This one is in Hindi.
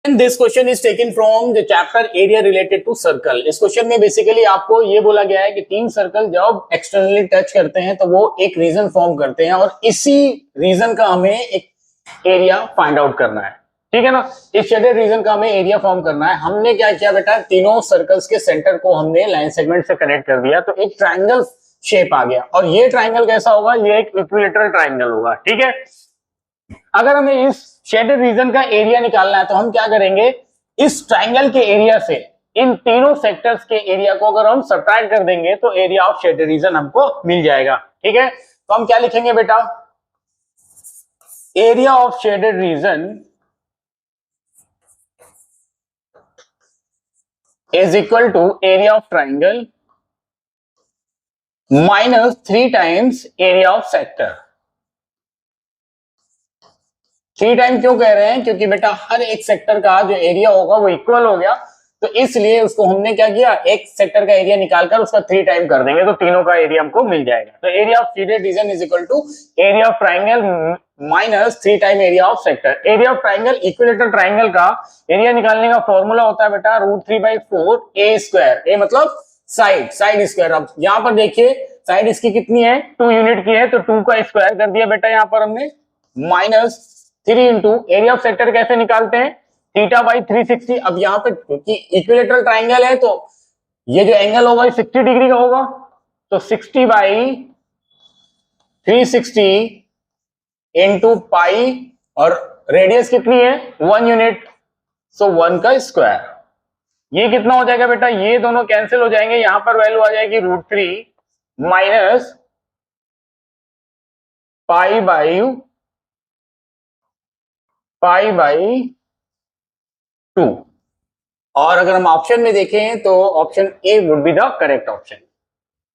And this question is taken from the chapter area related to circle. इस क्वेश्चन में बेसिकली आपको ये बोला गया है कि तीन सर्कल जब एक्सटर्नली टच करते हैं तो वो एक रीजन फॉर्म करते हैं और इसी रीजन का हमें एक एरिया फाइंड आउट करना है। ठीक है ना, इस शेडेड रीजन का हमें एरिया फॉर्म करना है। हमने क्या किया बेटा, तीनों सर्कल्स के सेंटर को हमने लाइन सेगमेंट से कनेक्ट कर दिया तो एक ट्राइंगल शेप आ गया और ये ट्राइंगल कैसा होगा, ये एक इक्विलेटरल ट्राइंगल होगा। ठीक है, अगर हमें इस शेडेड रीजन का एरिया निकालना है तो हम क्या करेंगे, इस ट्राइंगल के एरिया से इन तीनों सेक्टर्स के एरिया को अगर हम सब्ट्रैक्ट कर देंगे तो एरिया ऑफ शेडेड रीजन हमको मिल जाएगा। ठीक है, तो हम क्या लिखेंगे बेटा, area of shaded region is equal to area of triangle minus 3 times area of sector. 3 time क्यों कह रहे हैं, क्योंकि बेटा हर एक सेक्टर का जो एरिया होगा वो इक्वल हो गया तो इसलिए उसको हमने क्या किया, एक सेक्टर का एरिया निकालकर उसका 3 टाइम कर देंगे तो तीनों का एरिया हमको मिल जाएगा। तो area of shaded region is equal to area of triangle minus 3 time area of sector. Area of triangle, equilateral triangle का एरिया निकालने का फॉर्मूला होता है बेटा √3/4 a स्क्वायर। ए मतलब साइड स्क्वायर। अब यहाँ पर देखिए साइड इसकी कितनी है, 2 यूनिट की है तो 2 का स्क्वायर कर दिया बेटा यहाँ पर हमने, minus 3 into area of sector कैसे निकालते हैं, θ/360। अब यहाँ पे क्योंकि इक्विलेटरल ट्राइंगल है तो ये जो एंगल होगा 60 डिग्री का होगा तो 60/360 इंटू पाई और रेडियस कितनी है 1 यूनिट, सो 1 का स्क्वायर। ये कितना हो जाएगा बेटा, ये दोनों कैंसिल हो जाएंगे, यहां पर वैल्यू आ जाएगी √3 माइनस π/2। और अगर हम ऑप्शन में देखें तो option A would be the correct option.